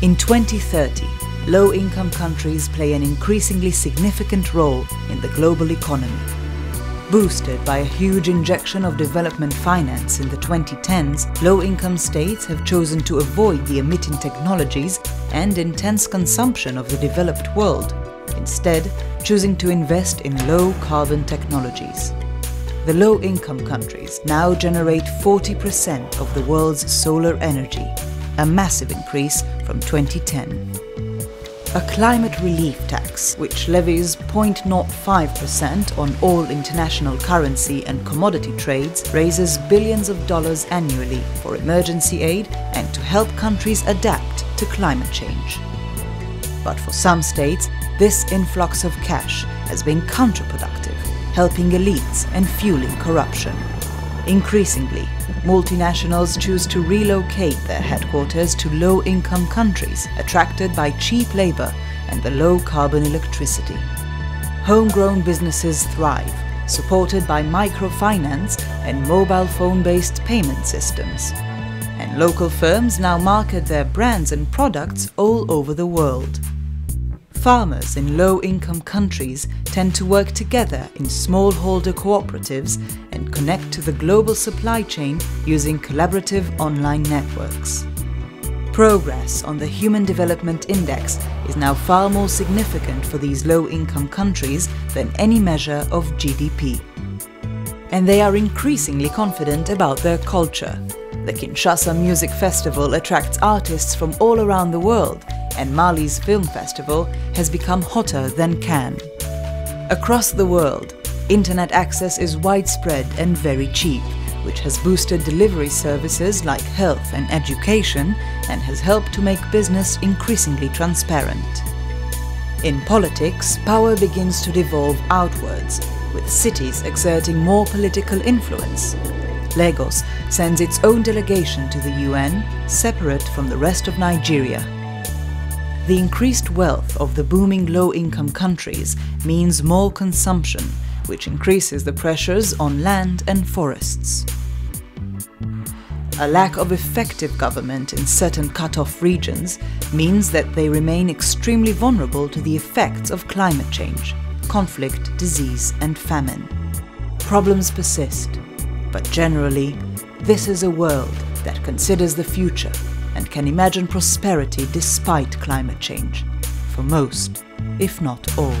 In 2030, low-income countries play an increasingly significant role in the global economy. Boosted by a huge injection of development finance in the 2010s, low-income states have chosen to avoid the emitting technologies and intense consumption of the developed world, instead choosing to invest in low-carbon technologies. The low-income countries now generate 40% of the world's solar energy, a massive increase from 2010. A climate relief tax, which levies 0.05% on all international currency and commodity trades, raises billions of dollars annually for emergency aid and to help countries adapt to climate change. But for some states, this influx of cash has been counterproductive, helping elites and fueling corruption. Increasingly, multinationals choose to relocate their headquarters to low-income countries attracted by cheap labor and the low-carbon electricity. Homegrown businesses thrive, supported by microfinance and mobile phone-based payment systems. And local firms now market their brands and products all over the world. Farmers in low-income countries tend to work together in smallholder cooperatives and connect to the global supply chain using collaborative online networks. Progress on the Human Development Index is now far more significant for these low-income countries than any measure of GDP. And they are increasingly confident about their culture. The Kinshasa Music Festival attracts artists from all around the world, and Mali's film festival has become hotter than Cannes. Across the world, internet access is widespread and very cheap, which has boosted delivery services like health and education and has helped to make business increasingly transparent. In politics, power begins to devolve outwards, with cities exerting more political influence. Lagos sends its own delegation to the UN, separate from the rest of Nigeria. The increased wealth of the booming low-income countries means more consumption, which increases the pressures on land and forests. A lack of effective government in certain cut-off regions means that they remain extremely vulnerable to the effects of climate change, conflict, disease and famine. Problems persist, but generally, this is a world that considers the future and can imagine prosperity despite climate change, for most, if not all.